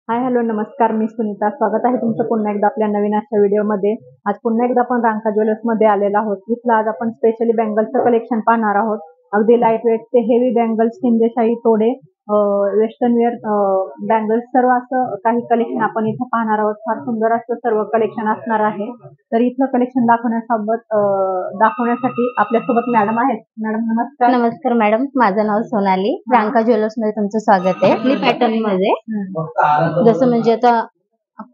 Hi hello नमस्कार, मी सुनीता. स्वागत आहे तुमचं पुन्हा एकदा आपल्या नवीन अशा व्हिडिओमध्ये. आज पुन्हा एकदा आपण रांका ज्वेलर्समध्ये आलेलो आहोत. इथलं आज आपण स्पेशली बँगल्सचं कलेक्शन पाहणार आहोत. अगदी लाईट वेट ते हेवी बँगल्स, हिंदेशाही तोडे, वेस्टर्न वेअर बँगल्स, सर्व असं काही कलेक्शन आपण इथं पाहणार आहोत. फार सुंदर असं सर्व कलेक्शन असणार आहे. तर इथलं कलेक्शन दाखवण्यासाठी आपल्यासोबत मॅडम आहेत. मॅडम नमस्कार. नमस्कार मॅडम, माझं नाव सोनाली. रांका ज्वेलर्स मध्ये तुमचं स्वागत आहे. आपली पॅटर्न मध्ये जसं म्हणजे आता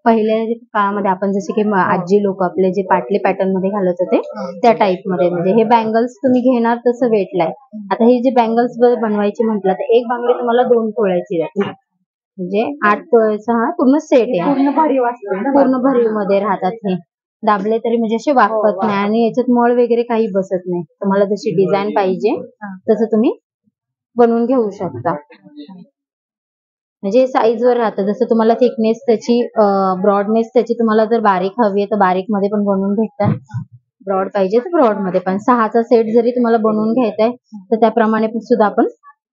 पहिल्या काळामध्ये आपण जसे की आजी लोक आपले जे पाटले पॅटर्न मध्ये घालत होते त्या टाइप मध्ये म्हणजे हे बँगल्स तुम्ही घेणार तसं वेटलाय. आता हे जे बँगल्स बनवायचे म्हटलं तर एक बांगडी तुम्हाला 2 तोळ्याची जाते, म्हणजे 8 तोळ्याचा हा पूर्ण सेट आहे. पूर्ण भरीव असते ना? पूर्ण भरीव मध्ये राहतात हे. दाबले तरी म्हणजे असे वाकत नाही आणि याच्यात मळ वगैरे काही बसत नाही. तुम्हाला जशी डिझाईन पाहिजे तसं तुम्ही बनवून घेऊ शकता. म्हणजे साईज वर राहतं. जसं तुम्हाला थिकनेस त्याची, ब्रॉडनेस त्याची तुम्हाला जर बारीक हवी आहे तर बारीक मध्ये पण बनवून भेटतात. ब्रॉड पाहिजे तर ब्रॉड मध्ये पण. 6चा सेट जरी तुम्हाला बनवून घ्यायचा आहे तर त्याप्रमाणे सुद्धा आपण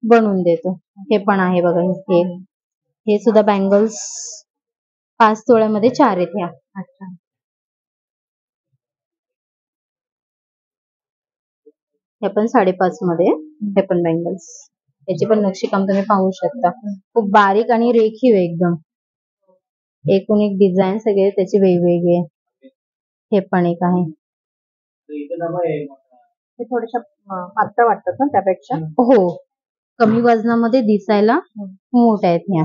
बनवून देतो. हे पण आहे बघा, हे सुद्धा बँगल्स 5 तोळ्यामध्ये 4 आहेत ह्या. अच्छा. हे पण 5.5 मध्ये. हे पण बँगल्स, याची पण नक्षीकाम तुम्ही पाहू शकता. खूप बारीक आणि रेखीव एकदम. एकूण एक डिझाईन सगळे त्याचे वेगवेगळे. हे पण एक आहे. ते थोडेशा पातळ वाटतात ना त्यापेक्षा? हो, कमी वजनामध्ये दिसायला मोठ्या आहेत ह्या.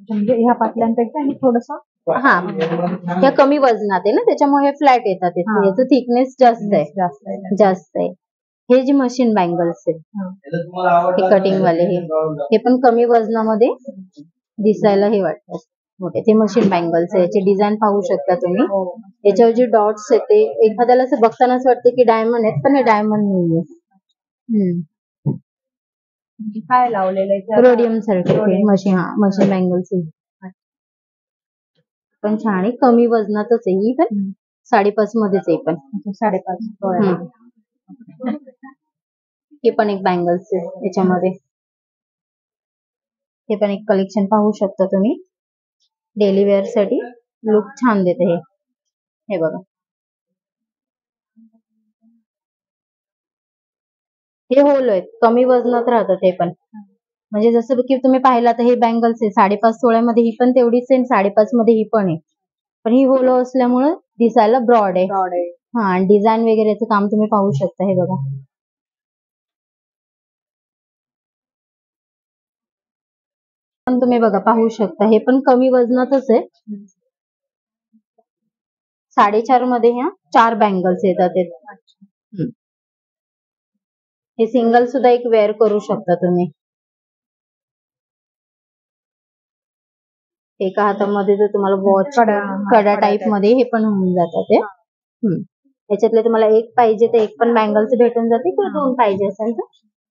म्हणजे ह्या पाटल्यांपेक्षा हे थोडस त्या कमी वजनात आहे ना, त्याच्यामुळे हे फ्लॅट येतात. याचं थिकनेस जास्त आहे. हे जे मशीन बँगल्स आहेत हे कटिंग वाले, हे पण कमी वजनामध्ये दिसायला हे वाटतात मोठे. ते मशीन बँगल्स आहे. याचे डिझाईन पाहू शकता तुम्ही. याच्यावर जे डॉट्स आहेत ते एखाद्याला असं बघतानाच वाटतं की डायमंड आहेत, पण हे डायमंड नाहीये. काय लावलेलं आहे? रोडियम सर्टिफिकेट मशीन बँगल्स पण छान आहे. कमी वजनातच आहे ही, पण 5.5 मध्येच आहे. पण 5.5. हे पण एक बँगल्स आहे त्याच्यामध्ये. हे पण एक कलेक्शन पाहू शकता तुम्ही. डेली वेअर साठी लुक छान देते हे बघा. हे होल आहेत, कमी वजनात राहतात हे पण. म्हणजे जसं की तुम्ही पाहिलं तर हे बँगल्स आहे 5.5 तोळ्यामध्ये. ही पण तेवढीच आहे, 5.5 मध्ये ही पण आहे. पण ही होलो असल्यामुळे दिसायला ब्रॉड आहे. हा, आणि डिझाईन वगैरेचं काम तुम्ही पाहू शकता. हे बघा, पण तुम्ही बघा पाहू शकता. हे पण कमी वजनातच आहे. 4.5 मध्ये ह्या 4 बँगल्स येतात. हे सिंगल सुद्धा एक वेअर करू शकता तुम्ही. एका हातामध्ये जर तुम्हाला वॉच कडा टाइप मध्ये हे पण होऊन जातात. याच्यातले तुम्हाला एक पाहिजे तर एक पण बँगल्स भेटून जाते, किंवा 2 पाहिजे असेल तर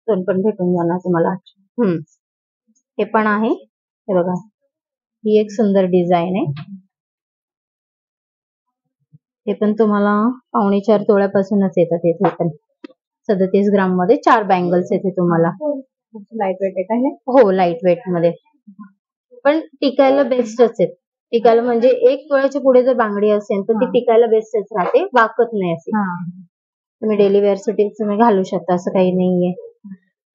2 पण भेटून जाणार तुम्हाला. हे पण आहे. हे बघा, ही एक सुंदर डिझाईन आहे. हे पण तुम्हाला 4.25 तोळ्यापासूनच येतात. हे पण 37 ग्राम मध्ये 4 बँगल्स येते तुम्हाला. लाईट वेट आहे. हो, लाईट वेट मध्ये. पण टिकायला बेस्टच आहेत. टिकायला म्हणजे 1 तोळ्याच्या पुढे जर बांगडी असेल तर ती टिकायला बेस्टच राहते, वाकत नाही असे. तुम्ही डेली वेअर साठी तुम्ही घालू शकता, असं काही नाहीये.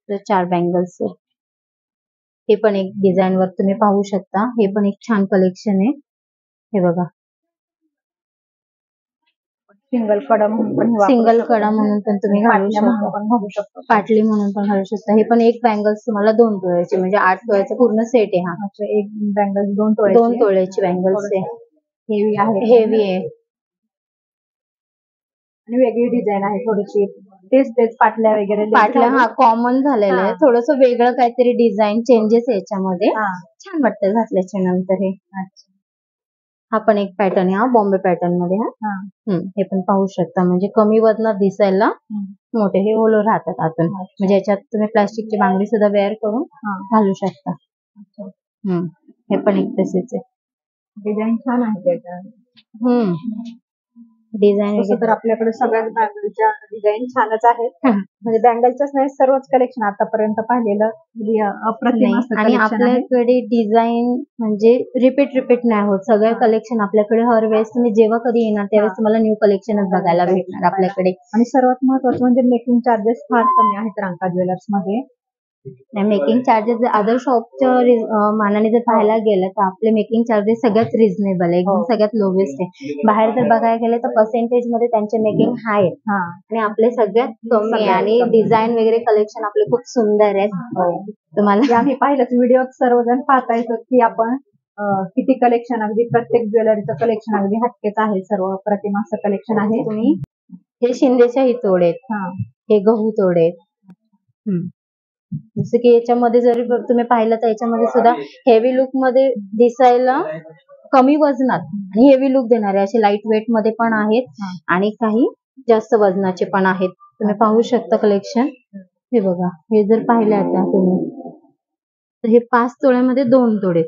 तर 4 बँगल्स आहे. हे पण एक डिझाईन वर तुम्ही पाहू शकता. हे पण एक छान कलेक्शन आहे. हे बघा, सिंगल कडा म्हणून पण तुम्ही घालू शकता. पाटली म्हणून पण घालू शकता. हे पण एक बँगल्स तुम्हाला 2 तोळ्याची, म्हणजे 8 तोळ्याचा पूर्ण सेट आहे हा. एक बँगल्स 2 तोळ्याची बँगल्स आहे. हेवी आहे आणि वेगळी डिझाईन आहे थोडीशी. तेच पाटल्या वगैरे. हा कॉमन झालेलं आहे. थोडस वेगळं काहीतरी डिझाईन चेंजेस आहे याच्यामध्ये. छान वाटतं घातल्याच्या नंतर हे. हा पण एक पॅटर्न आहे, हा बॉम्बे पॅटर्न मध्ये. हे पण पाहू शकता. म्हणजे कमी वजनात दिसायला मोठे. हे होलो राहतात आतून. म्हणजे याच्यात तुम्ही प्लास्टिकची बांगडी सुद्धा वेअर करून घालू शकता. हे पण एक तसेच आहे. डिझाईन छान आहे त्याच्यात. डिझाईन तसं तर आपल्याकडे सगळ्याच बँगलच्या डिझाईन छानच आहेत. म्हणजे बँगलच्याच नाही, सर्वच कलेक्शन आतापर्यंत पाहिलेलं म्हणजे अप्रतिम असं आणि कलेक्शन आहे. आपल्याकडे डिझाईन म्हणजे रिपीट नाही होत. सगळं कलेक्शन आपल्याकडे हर वेळेस तुम्ही जेव्हा कधी येणार त्यावेळेस तुम्हाला न्यू कलेक्शनच बघायला भेटणार आपल्याकडे. आणि सर्वात महत्वाचं म्हणजे मेकिंग चार्जेस फार कमी आहेत रांका ज्वेलर्स मध्ये. मेकिंग चार्जेस अदर शॉपच्या मानाने जर पाहायला गेलं तर आपले मेकिंग चार्जेस सगळ्यात रिझनेबल आहे, एकदम सगळ्यात लोवेस्ट आहे. बाहेर जर बघायला गेलं तर पर्सेंटेज मध्ये त्यांचे मेकिंग हाय आहेत आणि आपले सगळ्यात कमी आहे. आणि डिझाईन वगैरे कलेक्शन आपले खूप सुंदर आहेत. तुम्हाला आम्ही पाहिलंच व्हिडिओत सर्वजण पाहता येतो की आपण किती कलेक्शन, अगदी प्रत्येक ज्वेलरीचं कलेक्शन अगदी हटकेच आहे, सर्व प्रतिमा असं कलेक्शन आहे. तुम्ही हे शिंदेच्या ही तोडे हे गहू तोडे. जसं की याच्यामध्ये जरी तुम्ही पाहिलं तर याच्यामध्ये सुद्धा हेवी लुक मध्ये दिसायला कमी वजनात आणि हेवी लुक देणारे असे लाईट वेट मध्ये पण आहेत आणि काही जास्त वजनाचे पण आहेत. तुम्ही पाहू शकता कलेक्शन. हे बघा, हे जर पाहिले आता तुम्ही तर हे 5 तोळ्यामध्ये 2 तोडे.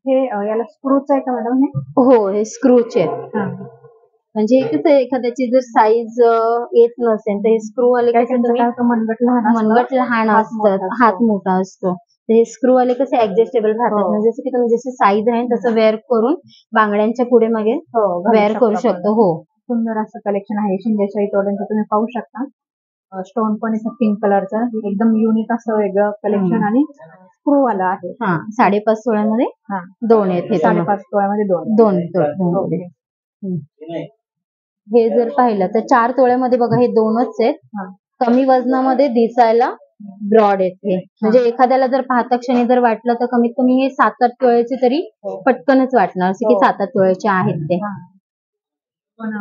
हे याला स्क्रूच आहे का मॅडम? हे हो, हे स्क्रूचे आहेत. म्हणजे कसं एखाद्याची जर साईज येत नसेल तर हे स्क्रू वाले कसं तुम्ही मनगट लहान असतात, हात मोठा असतो, तर हे स्क्रू वाले कसे ऍडजस्टेबल राहतात. म्हणजे जसं की तुम्ही जसे साईज राहील तसं वेअर करून बांगड्यांच्या पुढे मागे वेअर करू शकतो. हो, सुंदर असं कलेक्शन आहे शिंदेच्या इतोड्यांचं. तुम्ही पाहू शकता स्टोन पण असं पिंक कलरचं एकदम युनिक असं वेगळं कलेक्शन आणि स्क्रू वाला आहे. 5.5 तोळ्यामध्ये 2 आहेत. 5.5 तोळ्यामध्ये 2. हे जर पाहिलं तर 4 तोळ्यामध्ये बघा हे 2च आहेत. कमी वजनामध्ये दिसायला ब्रॉड आहेत हे. म्हणजे एखाद्याला जर पाहता क्षणी जर वाटलं तर कमीत कमी हे 7-8 तोळ्याचे तरी पटकनच वाटणार की 7-8 तोळ्याचे आहेत ते. पण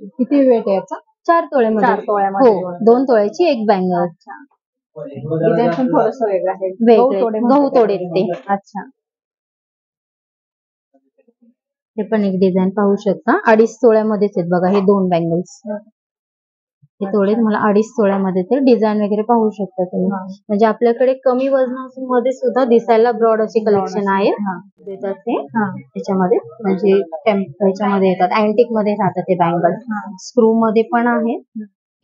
किती वेट आहे याचा? 4 तोळ्यामध्ये. हो, 2 तोळ्याची एक बँगल. डिझाईन पण थोडंसं वेगळं आहे. गहू तोडे ते. अच्छा, हे पण एक डिझाईन पाहू शकता. 2.5 तोळ्यामध्येच आहेत बघा हे 2 बँगल्स. हे तोडे तुम्हाला 2.5 तोळ्यामध्ये ते डिझाईन वगैरे पाहू शकता तुम्ही. म्हणजे आपल्याकडे कमी वजनामध्ये सुद्धा दिसायला ब्रॉड असे कलेक्शन आहे. त्याच्यामध्ये म्हणजे ह्याच्यामध्ये येतात, अँटिक मध्ये राहतात ते बँगल. स्क्रू मध्ये पण आहेत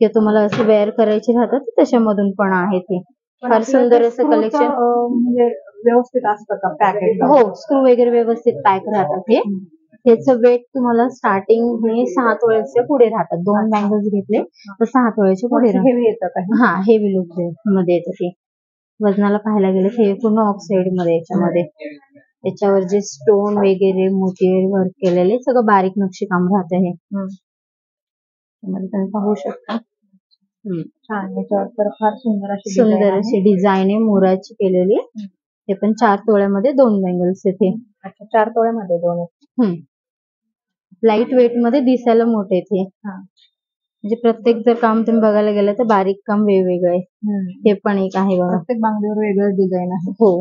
किंवा तुम्हाला असे वेअर करायचे राहतात त्याच्यामधून पण आहेत. हे फार सुंदर असं कलेक्शन. म्हणजे व्यवस्थित असतं का पॅकेट? हो, स्क्रू वगैरे व्यवस्थित पॅक राहतात. हे त्याचं वेट तुम्हाला स्टार्टिंग हे 6 तोळ्याच्या पुढे राहतात. 2 बँगल्स घेतले तर 6 तोळ्याच्या पुढे हेवी येतं का? हेवी लुक मध्ये येतं ते. वजनाला पाहायला गेलं हे पूर्ण ऑक्साईड मध्ये याच्यामध्ये. याच्यावर जे स्टोन वगैरे मोती वर्क केलेले सगळं बारीक नक्षीकाम राहतं. हे तुम्ही पाहू शकता. छान, याच्यावर तर फार सुंदर अशी डिझाईन आहे मोराची केलेली. हे पण 4 तोळ्यामध्ये 2 बँगल्स आहेत. 4 तोळ्यामध्ये 2 आहेत. लाईट वेट मध्ये दिसायला मोठे आहेत. म्हणजे प्रत्येक जर काम तुम्ही बघायला गेलं तर बारीक काम वेगवेगळं आहे. हे पण एक आहे बघा, प्रत्येक बांगडीवर वेगळं डिझाईन आहे. हो,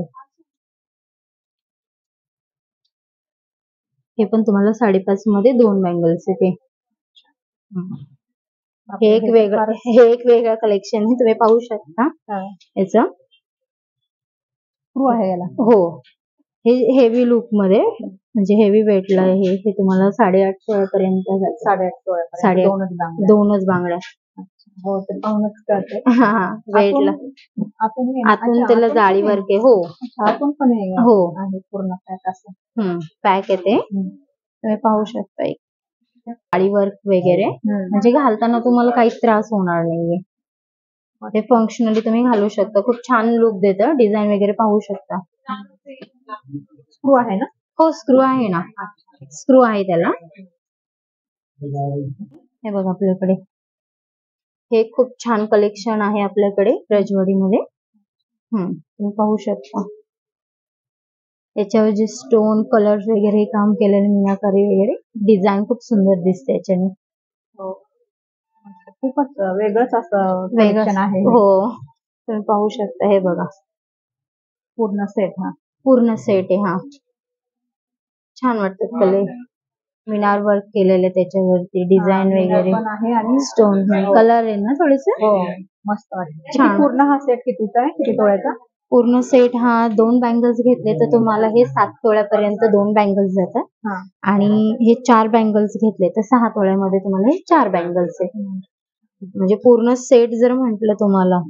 हे पण तुम्हाला 5.5 मध्ये 2 बँगल्स आहेत. हे एक वेगळं कलेक्शन आहे. तुम्ही पाहू शकता. याचा स्क्रू आहे याला. हो, हे हेवी लुक मध्ये म्हणजे हेवी वेटला आहे. हे तुम्हाला 8.5 तोळ्यापर्यंत. 8.5 2च बांगड्या. हो, ते पाहूनच कळते. वेटला आतून त्याला जाळी वर्क आहे. हो, आतून पण हो आहे पूर्ण पॅक असं. पॅक येते. तुम्ही पाहू शकता जाळी वर्क वगैरे. म्हणजे घालताना तुम्हाला काहीच त्रास होणार नाहीये. ते फंक्शनली तुम्ही घालू शकता. खूप छान लुक देतं. डिझाईन वगैरे पाहू शकता. स्क्रू आहे ना? हो, स्क्रू आहे ना. स्क्रू आहे त्याला. हे बघा आपल्याकडे हे खूप छान कलेक्शन आहे आपल्याकडे रजवाडीमध्ये. तुम्ही पाहू शकता. याच्यावर जे स्टोन कलर वगैरे काम केलेले मीनाकारी वगैरे डिझाईन खूप सुंदर दिसते याच्याने. खूपच वेगळंच असं कलेक्शन आहे. हो, तुम्ही पाहू शकता. हे बघा पूर्ण सेट. पूर्ण सेट आहे. छान वाटतं. कले मीनार वर्क केलेले त्याच्यावरती डिझाईन वगैरे आहे आणि स्टोन कलर आहे ना थोडेसे. मस्त वाटतं. छान. पूर्ण हा सेट कितीचा आहे? किती तोळ्याचा? पूर्ण सेट हा 2 बँगल्स घेतले तर तुम्हाला हे 7 तोळ्यापर्यंत 2 बँगल्स जातात. हा. आणि हे 4 बँगल्स घेतले तर 6 तोळ्यामध्ये तुम्हाला हे 4 बँगल्स आहेत. म्हणजे पूर्ण सेट जर म्हटलं तुम्हाला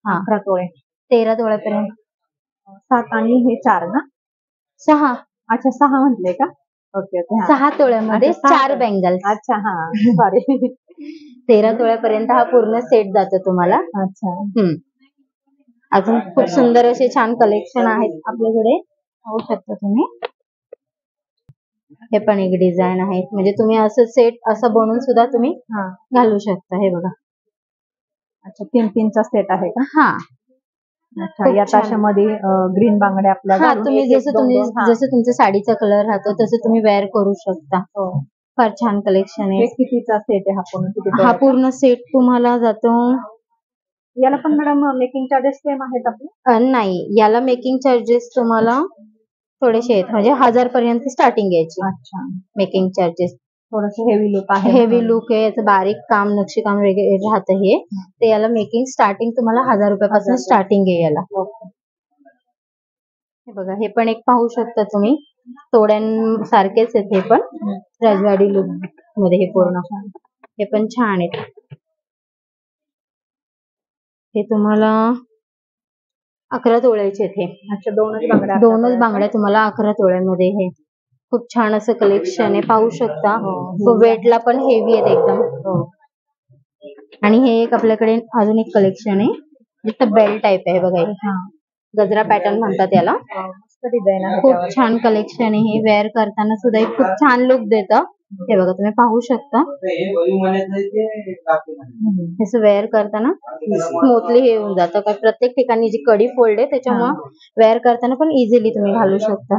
11 तोळे 13 तोळ्यापर्यंत. 7 आणि हे 4 ना? 6 अच्छा 6 म्हटले का? Okay okay. 6 तोळ्यामध्ये अच्छा, 6 4 बँगल्स. अच्छा हा सॉरी. 13 तोळ्यापर्यंत हा पूर्ण सेट जातो तुम्हाला. अच्छा. अजून खूप सुंदर असे छान कलेक्शन आहेत आपल्याकडे, पाहू शकता तुम्ही. हे पण एक डिझाईन आहे, म्हणजे तुम्ही असं सेट असं बनवून सुद्धा तुम्ही घालू शकता. हे बघा. अच्छा 3-3चा सेट आहे का? हा. अच्छा या ताशामध्ये ग्रीन बांगड्या आपल्या घालून तुम्ही जसं तुमच्या साडीचा कलर राहतो तसं तुम्ही वेअर करू शकता. फार छान कलेक्शन आहे. कितीचा सेट आहे हा पूर्ण? हा पूर्ण सेट तुम्हाला जातो. याला पण मॅडम मेकिंग चार्जेस सेम आहेत आपले? नाही, याला मेकिंग चार्जेस तुम्हाला थोडेसे आहेत, म्हणजे 1000 पर्यंत स्टार्टिंग यायची. अच्छा. मेकिंग चार्जेस थोडंसं हेवी लुक आहे. हेवी लुक आहे, याचं बारीक काम नक्षीकाम वगैरे राहतं हे. तर याला मेकिंग स्टार्टिंग तुम्हाला 1000 रुपयापासून स्टार्टिंग आहे याला. हे बघा, हे पण एक पाहू शकता तुम्ही, तोड्यांसारखेच आहेत हे पण, राजवाडी लुक मध्ये हे पूर्ण. हे पण छान आहेत. हे तुम्हाला 11 तोळ्याचे आहेत हे. अच्छा 2च बांगड्या तुम्हाला 11 तोळ्यामध्ये. हे खूप छान असं कलेक्शन आहे, पाहू शकता. वेटला पण हेवी आहेत एकदम. आणि हे एक आपल्याकडे अजून एक कलेक्शन आहे, जसं बेल टाईप आहे बघा. गजरा पॅटर्न म्हणतात याला. खूप छान कलेक्शन आहे हे. वेअर करताना सुद्धा खूप छान लुक देतं. हे बघा, तुम्ही पाहू शकता. असं वेअर करताना स्मूथली हे होऊन जातं. कारण प्रत्येक ठिकाणी जी कडी फोल्ड आहे त्याच्यामुळे वेअर करताना पण इझिली तुम्ही घालू शकता.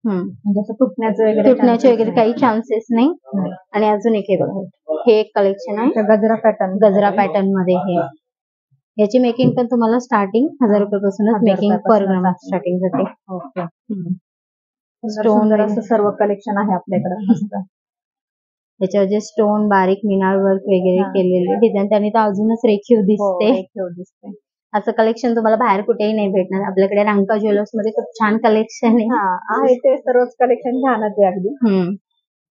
म्हणजे तुटण्याचे वगैरे काही चान्सेस नाही. आणि अजून एक हे बघा, हे एक कलेक्शन आहे गजरा पॅटर्न मध्ये. हे याची मेकिंग पण तुम्हाला स्टार्टिंग 1000 रुपयापासूनच मेकिंग पर ग्राम स्टार्टिंग जाते. स्टोन असं सर्व कलेक्शन आहे आपल्याकडे. त्याच्यावर जे स्टोन बारीक मिनार वर्क वगैरे केलेले डिझाईन, त्यांनी तर अजूनच रेखीव दिसते. असं कलेक्शन तुम्हाला बाहेर कुठेही नाही भेटणार. आपल्याकडे रांका ज्वेलर्स मध्ये खूप छान कलेक्शन आहे. ते सर्वच कलेक्शन छानच आहे अगदी.